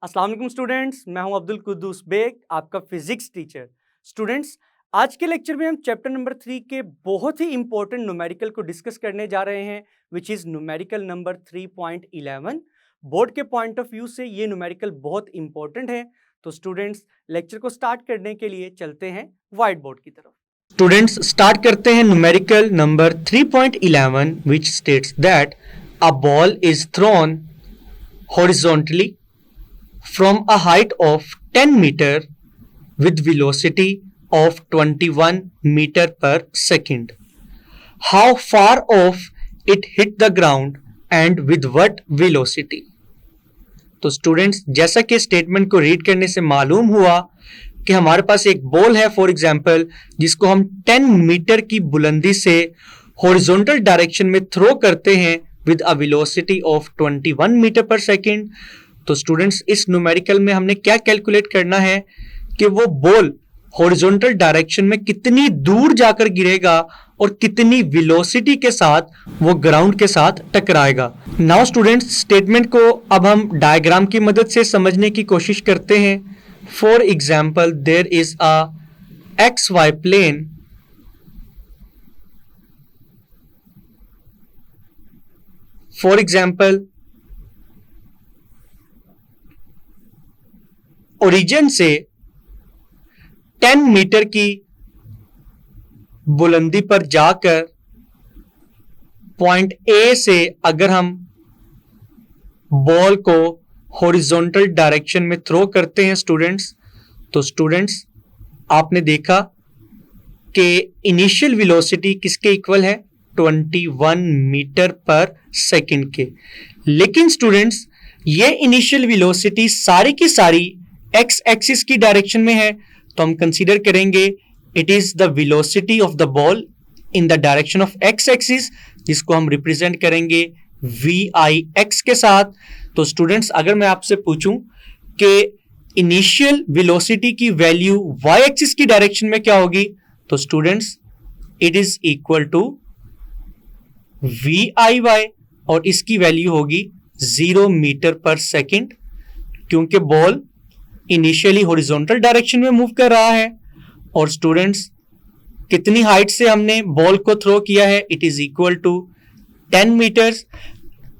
अस्सलाम वालेकुम स्टूडेंट्स, मैं हूं अब्दुल कुद्दूस बेग, आपका फिजिक्स टीचर। स्टूडेंट्स, आज के लेक्चर में हम चैप्टर नंबर 3 के बहुत ही इंपॉर्टेंट न्यूमेरिकल को डिस्कस करने जा रहे हैं, which is numerical number 3.11। Board के पॉइंट ऑफ व्यू से ये न्यूमेरिकल बहुत इंपॉर्टेंट है। तो स्टूडेंट्स, लेक्चर को स्टार्ट करने के लिए चलते हैं व्हाइट बोर्ड की तरफ। स्टूडेंट्स, स्टार्ट करते हैं numerical number 3.11, which states that a ball is throne horizontally from a height of 10 meter with velocity of 21 meter per second. How far off it hit the ground and with what velocity? तो students, जैसा कि statement को read करने से मालूम हुआ कि हमारे पास एक बॉल है फॉर एग्जांपल, जिसको हम 10 मीटर की बुलंदी से हॉरिजॉन्टल डायरेक्शन में थ्रो करते हैं with a velocity of 21 metre पर सेकेंड। तो स्टूडेंट्स, इस न्यूमेरिकल में हमने क्या कैलकुलेट करना है कि वो बॉल हॉरिजॉन्टल डायरेक्शन में कितनी दूर जाकर गिरेगा और कितनी वेलोसिटी के साथ वो ग्राउंड के साथ टकराएगा। नाउ स्टूडेंट्स, स्टेटमेंट को अब हम डायग्राम की मदद से समझने की कोशिश करते हैं। For example, there is a XY plane for example, origin से 10 मीटर की बुलंदी पर जाकर पॉइंट ए से अगर हम बॉल को हॉरिजॉन्टल डायरेक्शन में थ्रो करते हैं स्टूडेंट्स, तो स्टूडेंट्स आपने देखा कि इनिशियल वेलोसिटी किसके इक्वल है? 21 मीटर पर सेकंड के। लेकिन स्टूडेंट्स, ये इनिशियल वेलोसिटी सारी की सारी एक्स एक्सिस की डायरेक्शन में है, तो हम कंसीडर करेंगे it is the velocity of the ball in the direction of x axis, जिसको हम रिप्रेजेंट करेंगे VIX के साथ। तो स्टूडेंट्स, अगर मैं आपसे पूछूं कि इनिशियल वेलोसिटी की वैल्यू y एक्सिस की डायरेक्शन में क्या होगी, तो students it is equal to VIY और इसकी वैल्यू होगी 0 मीटर पर सेकेंड, क्योंकि बॉल इनिशियली हॉरिजॉन्टल डायरेक्शन में मूव कर रहा है। और स्टूडेंट्स, कितनी हाइट से हमने बॉल को थ्रो किया है? It is equal to 10 meters.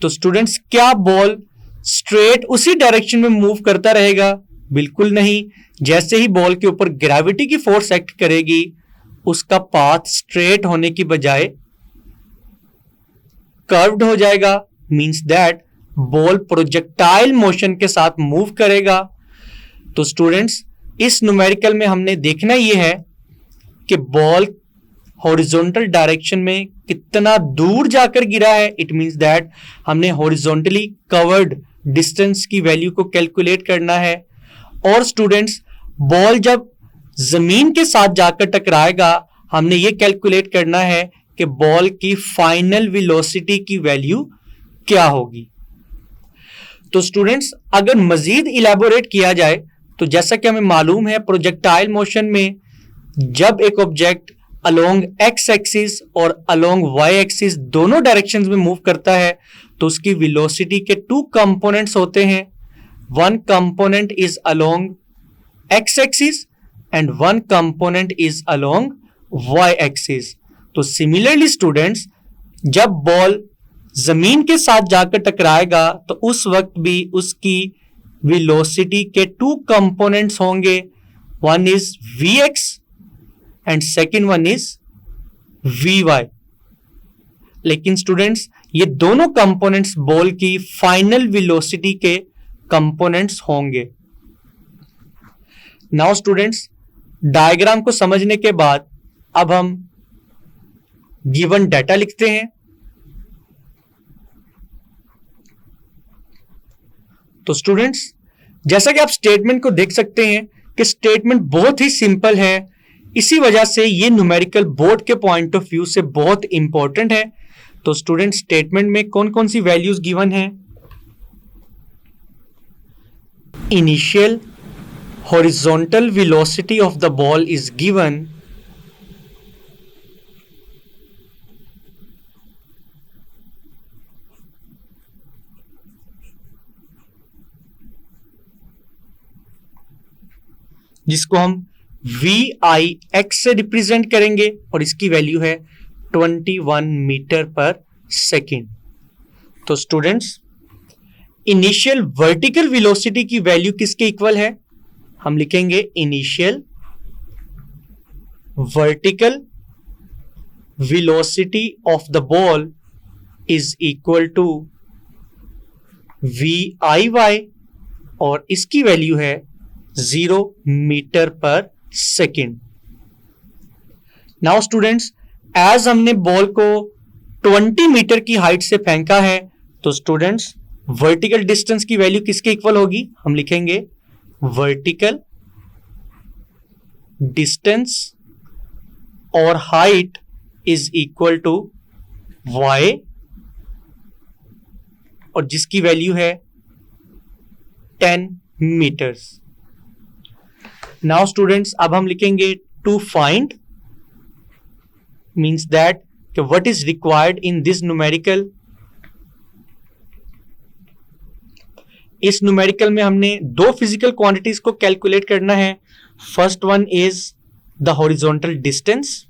तो स्टूडेंट्स, क्या बॉल स्ट्रेट उसी डायरेक्शन में मूव करता रहेगा? बिल्कुल नहीं। जैसे ही बॉल के ऊपर ग्रेविटी की फोर्स एक्ट करेगी, उसका पाथ स्ट्रेट होने की बजाय कर्व्ड हो जाएगा। Means that ball projectile motion के साथ मूव करेगा। तो स्टूडेंट्स, इस न्यूमेरिकल में हमने देखना यह है कि बॉल हॉरिजॉन्टल डायरेक्शन में कितना दूर जाकर गिरा है। इट मींस दैट हमने हॉरिजॉन्टली कवर्ड डिस्टेंस की वैल्यू को कैलकुलेट करना है। और स्टूडेंट्स, बॉल जब जमीन के साथ जाकर टकराएगा, हमने ये कैलकुलेट करना है कि बॉल की फाइनल वेलोसिटी की वैल्यू क्या होगी। तो स्टूडेंट्स, अगर मजीद इलेबोरेट किया जाए तो जैसा कि हमें मालूम है, प्रोजेक्टाइल मोशन में जब एक ऑब्जेक्ट अलोंग एक्स एक्सिस और अलोंग वाई एक्सिस दोनों डायरेक्शंस में मूव करता है, तो उसकी वेलोसिटी के 2 कंपोनेंट्स होते हैं। One component is along x axis and one component is along y axis. तो सिमिलरली स्टूडेंट्स, जब बॉल जमीन के साथ जाकर टकराएगा, तो उस वक्त भी उसकी वेलोसिटी के 2 कंपोनेंट्स होंगे। One is Vx and second one is Vy। लेकिन स्टूडेंट्स, ये दोनों कंपोनेंट्स बॉल की फाइनल वेलोसिटी के कंपोनेंट्स होंगे। नाउ स्टूडेंट्स, डायग्राम को समझने के बाद अब हम गिवन डाटा लिखते हैं। तो स्टूडेंट्स, जैसा कि आप स्टेटमेंट को देख सकते हैं कि स्टेटमेंट बहुत ही सिंपल है। इसी वजह से ये न्यूमेरिकल बोर्ड के पॉइंट ऑफ व्यू से बहुत इंपॉर्टेंट है। तो स्टूडेंट, स्टेटमेंट में कौन कौन सी वैल्यूज गिवन है? Initial horizontal velocity of the ball is given जिसको हम VIX से रिप्रेजेंट करेंगे और इसकी वैल्यू है 21 मीटर पर सेकेंड। तो स्टूडेंट्स, इनिशियल वर्टिकल वेलोसिटी की वैल्यू किसके इक्वल है? हम लिखेंगे initial vertical velocity of the ball is equal to VIY और इसकी वैल्यू है 0 मीटर पर सेकेंड। नाउ स्टूडेंट्स, एज हमने बॉल को 20 मीटर की हाइट से फेंका है, तो स्टूडेंट्स वर्टिकल डिस्टेंस की वैल्यू किसके इक्वल होगी? हम लिखेंगे वर्टिकल डिस्टेंस और height is equal to y और जिसकी वैल्यू है 10 मीटर्स। नाउ स्टूडेंट्स, अब हम लिखेंगे to find means that what is required in this numerical. इस न्यूमेरिकल में हमने दो फिजिकल क्वांटिटीज को कैलकुलेट करना है। First one is the horizontal distance,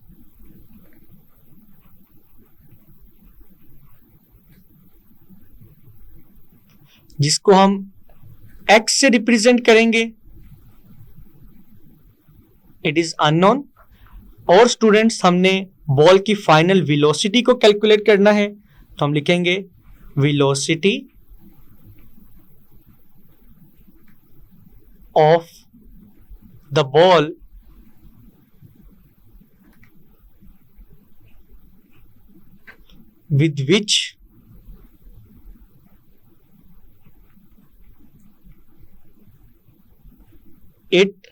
जिसको हम x से रिप्रेजेंट करेंगे, इट इज अननोन। और स्टूडेंट्स, हमने बॉल की फाइनल वेलोसिटी को कैलकुलेट करना है, तो हम लिखेंगे velocity of the ball with which it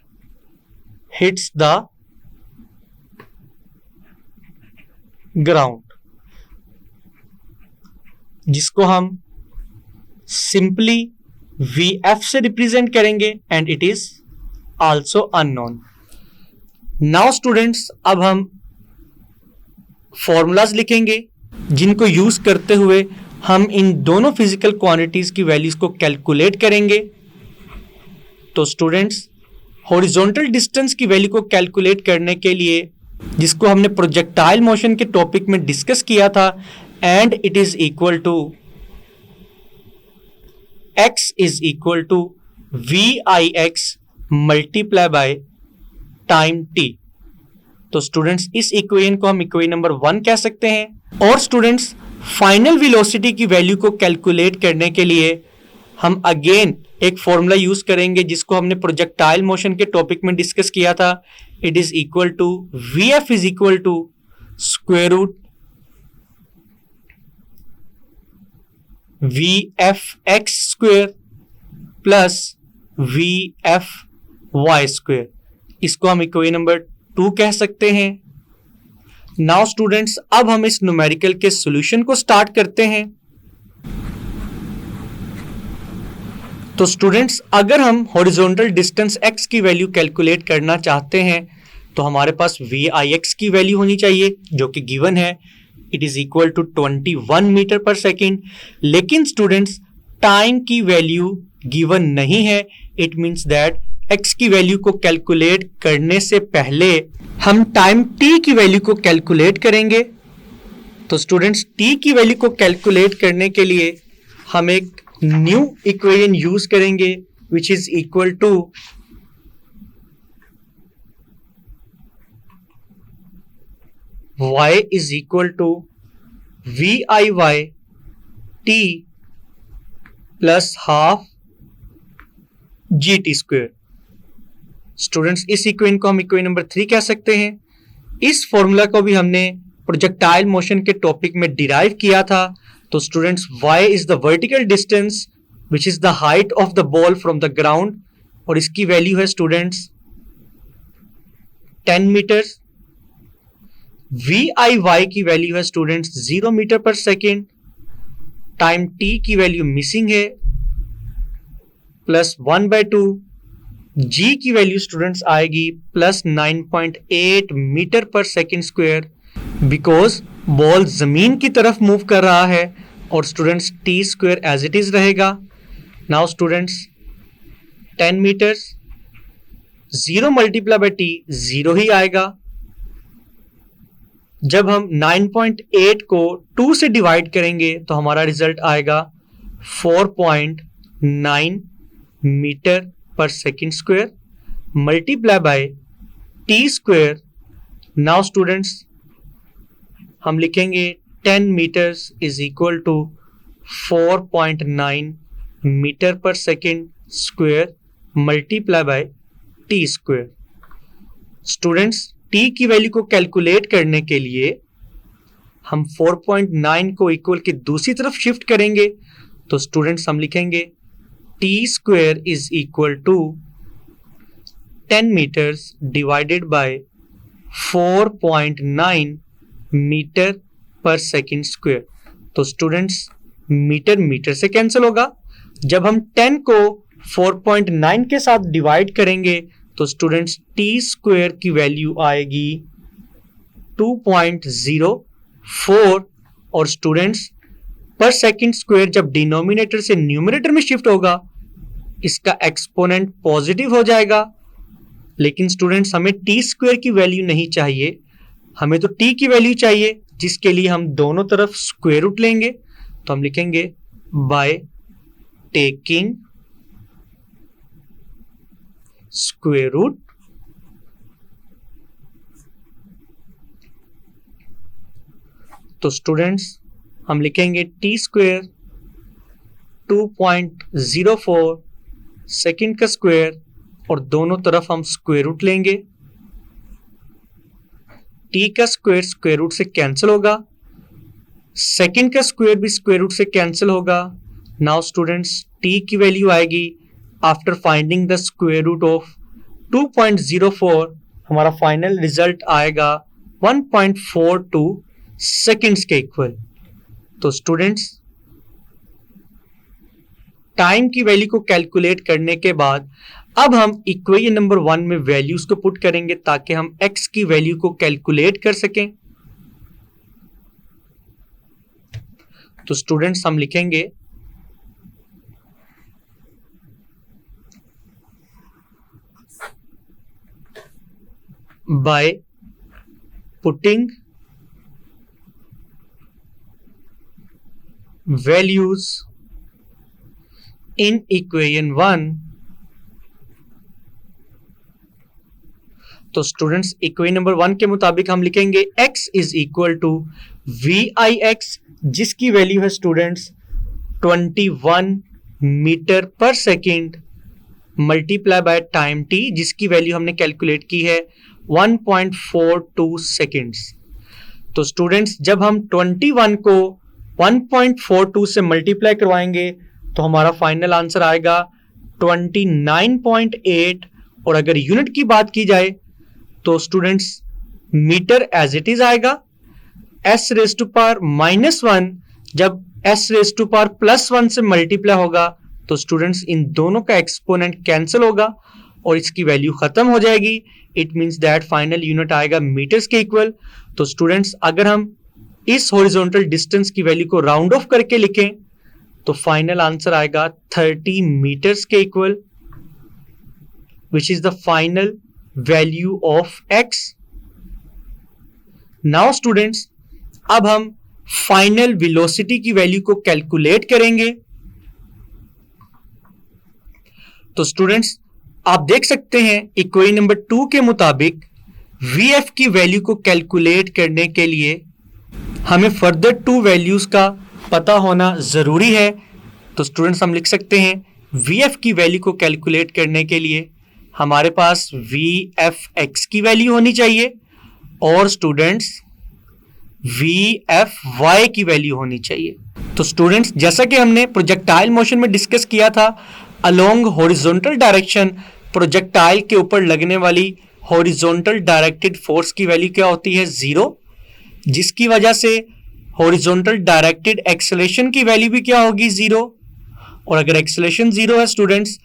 hits the ground, जिसको हम सिंपली VF से रिप्रेजेंट करेंगे and it is also unknown. Now students, अब हम फॉर्मूलाज लिखेंगे जिनको यूज करते हुए हम इन दोनों फिजिकल क्वांटिटीज की वैल्यूज को कैलकुलेट करेंगे। तो स्टूडेंट्स, हॉरिजॉन्टल डिस्टेंस की वैल्यू को कैलकुलेट करने के लिए, जिसको हमने प्रोजेक्टाइल मोशन के टॉपिक में डिस्कस किया था, and it is equal to x is equal to VIX multiply by time t। तो स्टूडेंट्स, इस इक्वेशन को हम इक्वेशन नंबर 1 कह सकते हैं। और स्टूडेंट्स, फाइनल वेलोसिटी की वैल्यू को कैलकुलेट करने के लिए हम अगेन एक फॉर्मूला यूज करेंगे जिसको हमने प्रोजेक्टाइल मोशन के टॉपिक में डिस्कस किया था। It is equal to VF is equal to square root VFX square plus VFY square. इसको हम इक्वेशन नंबर 2 कह सकते हैं। नाउ स्टूडेंट्स, अब हम इस न्यूमेरिकल के सॉल्यूशन को स्टार्ट करते हैं। तो स्टूडेंट्स, अगर हम हॉरिजॉन्टल डिस्टेंस x की वैल्यू कैलकुलेट करना चाहते हैं, तो हमारे पास VIX की वैल्यू होनी चाहिए जो कि गिवन है, it is equal to 21 metre पर सेकेंड। लेकिन स्टूडेंट्स, टाइम की वैल्यू गिवन नहीं है। इट मीन्स दैट x की वैल्यू को कैलकुलेट करने से पहले हम टाइम t की वैल्यू को कैलकुलेट करेंगे। तो स्टूडेंट्स, t की वैल्यू को कैलकुलेट करने के लिए हम एक न्यू इक्वेशन यूज करेंगे which is equal to y is equal to VIY t plus half GT square. Students, इस इक्वेशन को हम इक्वेशन नंबर 3 कह सकते हैं। इस फॉर्मूला को भी हमने प्रोजेक्टाइल मोशन के टॉपिक में डिराइव किया था। तो students, y is the vertical distance which is the height of the ball from the ground और इसकी वैल्यू है स्टूडेंट्स 10 मीटर्स। VIY की वैल्यू है स्टूडेंट्स 0 मीटर पर सेकेंड। टाइम t की वैल्यू मिसिंग है प्लस 1/2। g की वैल्यू स्टूडेंट्स आएगी प्लस 9.8 मीटर पर सेकेंड स्क्वायर, बिकॉज बॉल जमीन की तरफ मूव कर रहा है और students t square as it is रहेगा। Now students, 10 meters 0 multiply by T 0 ही आएगा। जब हम 9.8 को 2 से डिवाइड करेंगे तो हमारा रिजल्ट आएगा 4.9 मीटर पर second square multiply by T square. Now students हम लिखेंगे 10 meters is equal to 4.9 metre पर second square multiply by T square. Students T की वैल्यू को कैलकुलेट करने के लिए हम 4.9 को इक्वल के दूसरी तरफ शिफ्ट करेंगे तो स्टूडेंट्स हम लिखेंगे T square is equal to 10 metres divided by 4.9 metre पर सेकेंड स्क्वायर। तो स्टूडेंट्स मीटर मीटर से कैंसिल होगा। जब हम 10 को 4.9 के साथ डिवाइड करेंगे तो स्टूडेंट्स टी स्क्वायर की वैल्यू आएगी 2.04 और स्टूडेंट्स पर सेकेंड स्क्वायर जब डिनोमिनेटर से न्यूमरेटर में शिफ्ट होगा इसका एक्सपोनेंट पॉजिटिव हो जाएगा। लेकिन स्टूडेंट्स हमें टी स्क्वायर की वैल्यू नहीं चाहिए, हमें तो टी की वैल्यू चाहिए, जिसके लिए हम दोनों तरफ स्क्वायर रूट लेंगे। तो हम लिखेंगे बाय टेकिंग स्क्वायर रूट तो स्टूडेंट्स हम लिखेंगे टी स्क्वायर 2.04 सेकेंड का स्क्वायर और दोनों तरफ हम स्क्वायर रूट लेंगे। टी का स्क्वायर स्क्वायर रूट से कैंसिल होगा, सेकेंड का स्क्वायर भी स्क्वायर रूट से कैंसिल होगा। नाउ स्टूडेंट्स टी की वैल्यू आएगी after finding the square root of 2.04 हमारा फाइनल रिजल्ट आएगा 1.42 सेकेंड्स के इक्वल। तो स्टूडेंट्स टाइम की वैल्यू को कैलकुलेट करने के बाद अब हम इक्वेशन नंबर 1 में वैल्यूज को पुट करेंगे ताकि हम x की वैल्यू को कैलकुलेट कर सकें। तो स्टूडेंट्स हम लिखेंगे by putting values in equation 1 तो स्टूडेंट्स इक्वेशन नंबर 1 के मुताबिक हम लिखेंगे x is equal to VIX जिसकी वैल्यू है स्टूडेंट्स 21 मीटर पर second multiply by time t जिसकी वैल्यू हमने कैलकुलेट की है 1.42 सेकेंड्स। तो स्टूडेंट्स जब हम 21 को 1.42 से मल्टीप्लाई करवाएंगे तो हमारा फाइनल आंसर आएगा 29.8 और अगर यूनिट की बात की जाए तो students metre as it is आएगा। s रेज टू पावर -1 जब s रेज टू पावर +1 से मल्टीप्लाई होगा तो स्टूडेंट्स इन दोनों का एक्सपोनेंट कैंसिल होगा और इसकी वैल्यू खत्म हो जाएगी। It means that final unit आएगा मीटर्स के इक्वल। तो स्टूडेंट्स अगर हम इस हॉरिजॉन्टल डिस्टेंस की वैल्यू को राउंड ऑफ करके लिखें तो फाइनल आंसर आएगा 30 मीटर्स के equal which is the final value of x। Now students अब हम फाइनल वेलोसिटी की वैल्यू को कैलकुलेट करेंगे। तो स्टूडेंट्स आप देख सकते हैं इक्वेशन नंबर 2 के मुताबिक VF की वैल्यू को कैलकुलेट करने के लिए हमें फर्दर 2 वैल्यूज का पता होना जरूरी है। तो स्टूडेंट्स हम लिख सकते हैं VF की वैल्यू को कैलकुलेट करने के लिए हमारे पास VFX की वैल्यू होनी चाहिए और स्टूडेंट्स VFY की वैल्यू होनी चाहिए। तो स्टूडेंट्स जैसा कि हमने प्रोजेक्टाइल मोशन में डिस्कस किया था अलोंग हॉरिजॉन्टल डायरेक्शन प्रोजेक्टाइल के ऊपर लगने वाली हॉरिजॉन्टल डायरेक्टेड फोर्स की वैल्यू क्या होती है 0, जिसकी वजह से हॉरिजॉन्टल डायरेक्टेड एक्सेलरेशन की वैल्यू भी क्या होगी 0 और अगर एक्सेलरेशन 0 है स्टूडेंट्स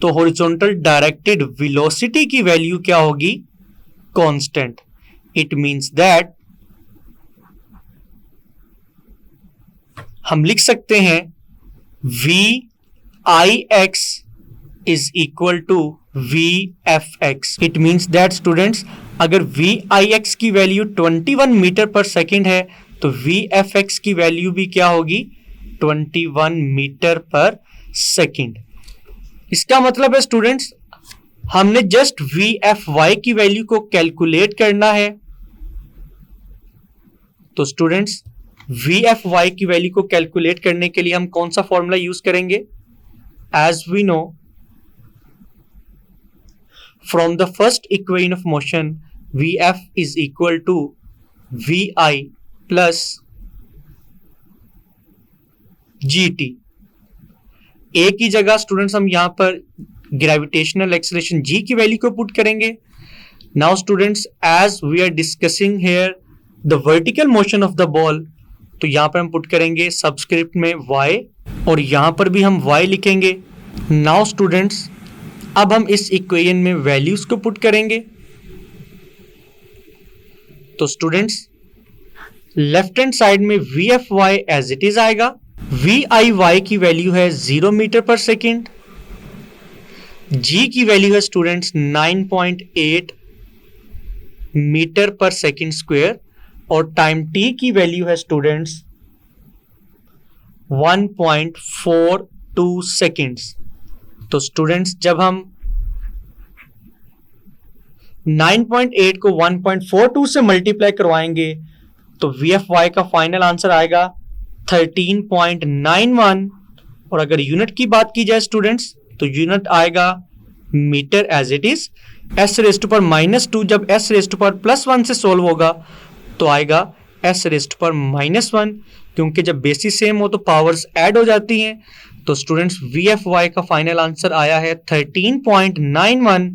तो हॉरिजॉन्टल डायरेक्टेड वेलोसिटी की वैल्यू क्या होगी कांस्टेंट। इट मींस दैट हम लिख सकते हैं VIX is equal to VFX। It means that students, अगर VIX की वैल्यू 21 मीटर पर सेकेंड है तो VFX की वैल्यू भी क्या होगी, 21 मीटर पर सेकेंड। इसका मतलब है स्टूडेंट्स, हमने जस्ट VFY की वैल्यू को कैलकुलेट करना है। तो स्टूडेंट्स, VFY की वैल्यू को कैलकुलेट करने के लिए हम कौन सा फॉर्मूला यूज करेंगे? As we know, from the first equation of motion, VF is equal to VI plus GT। A की जगह स्टूडेंट्स हम यहां पर ग्रेविटेशनल एक्सेलरेशन G की वैल्यू को पुट करेंगे। Now students, as we are discussing here the vertical motion of the ball, तो यहां पर हम पुट करेंगे सबस्क्रिप्ट में y, और यहां पर भी हम y लिखेंगे। नाउ स्टूडेंट्स, अब हम इस इक्वेशन में वैल्यूज को पुट करेंगे। तो स्टूडेंट्स, लेफ्ट हैंड साइड में VFY एज इट इज आएगा। VIY की वैल्यू है 0 मीटर पर सेकेंड, G की वैल्यू है स्टूडेंट्स 9.8 मीटर पर सेकेंड स्क्वायर, और टाइम T की वैल्यू है स्टूडेंट्स 1.42 सेकेंड्स। तो स्टूडेंट्स, जब हम 9.8 को 1.42 से मल्टीप्लाई करवाएंगे तो VFY का फाइनल आंसर आएगा 13.91, और अगर यूनिट की बात की जाए स्टूडेंट्स तो यूनिट आएगा metre as it is. s raised पर -2 जब s रेस्ट पर +1 से सोल्व होगा तो आएगा s रेस्ट पर -1, क्योंकि जब बेसिस सेम हो तो पावर्स ऐड हो जाती हैं। तो स्टूडेंट्स, VFY का फाइनल आंसर आया है 13.91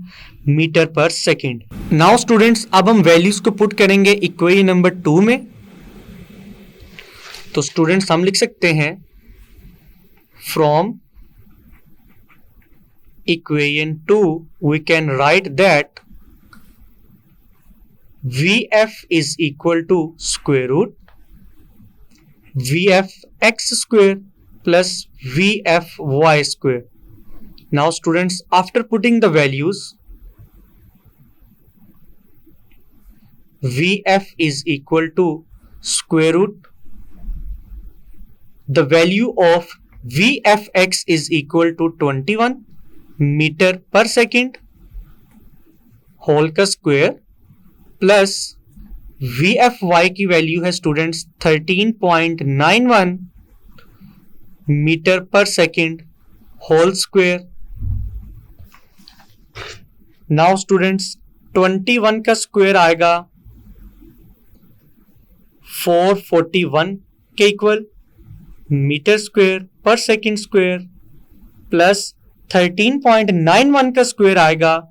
मीटर पर सेकेंड। नाउ स्टूडेंट्स, अब हम वैल्यूज को पुट करेंगे इक्वेशन नंबर 2 में। तो स्टूडेंट्स, हम लिख सकते हैं from equation 2 we can write that VF is equal to square root VFX square plus VFY square. Now students, after putting the values, VF is equal to square root, the value of VFX is equal to 21 metre पर second whole का square, plus VFY की value है students 13.91 metre पर second whole square. Now students, 21 का square आएगा 441 के equal, metre square per second square, plus 13.91 का square आएगा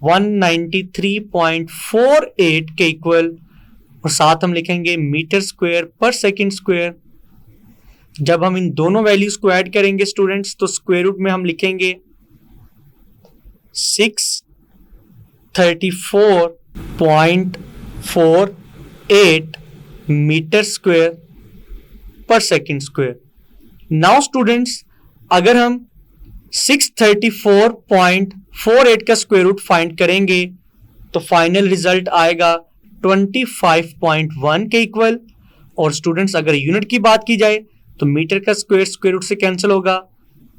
193.48 के इक्वल, और साथ हम लिखेंगे metre square per second square. जब हम इन दोनों वैल्यूज को ऐड करेंगे स्टूडेंट्स तो स्क्वायर रूट में हम लिखेंगे 634.48 metre square per second square. Now students, अगर हम 634.48 का स्क्वायर रूट फाइंड करेंगे तो फाइनल रिजल्ट आएगा 25.1 के इक्वल, और स्टूडेंट्स अगर यूनिट की बात की जाए तो मीटर का स्क्वायर स्क्वायर रूट से कैंसिल होगा,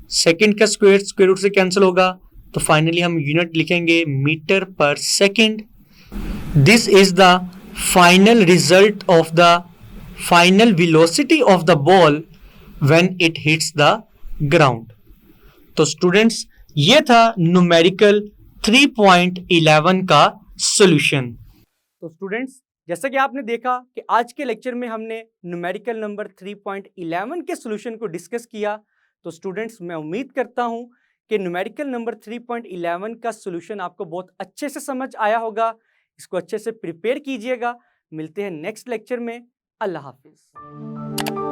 सेकंड का स्क्वायर स्क्वायर रूट से कैंसिल होगा, तो फाइनली हम यूनिट लिखेंगे मीटर पर second. This is the final result of the final velocity of the ball when it hits the ground. तो स्टूडेंट्स, ये था न्यूमेरिकल 3.11 का सॉल्यूशन। तो स्टूडेंट्स, जैसा कि आपने देखा कि आज के लेक्चर में हमने न्यूमेरिकल नंबर 3.11 के सॉल्यूशन को डिस्कस किया। तो स्टूडेंट्स, मैं उम्मीद करता हूं कि न्यूमेरिकल नंबर 3.11 का सॉल्यूशन आपको बहुत अच्छे से समझ आया होगा। इसको अच्छे से प्रिपेयर कीजिएगा। मिलते हैं नेक्स्ट लेक्चर में। अल्लाह हाफिज।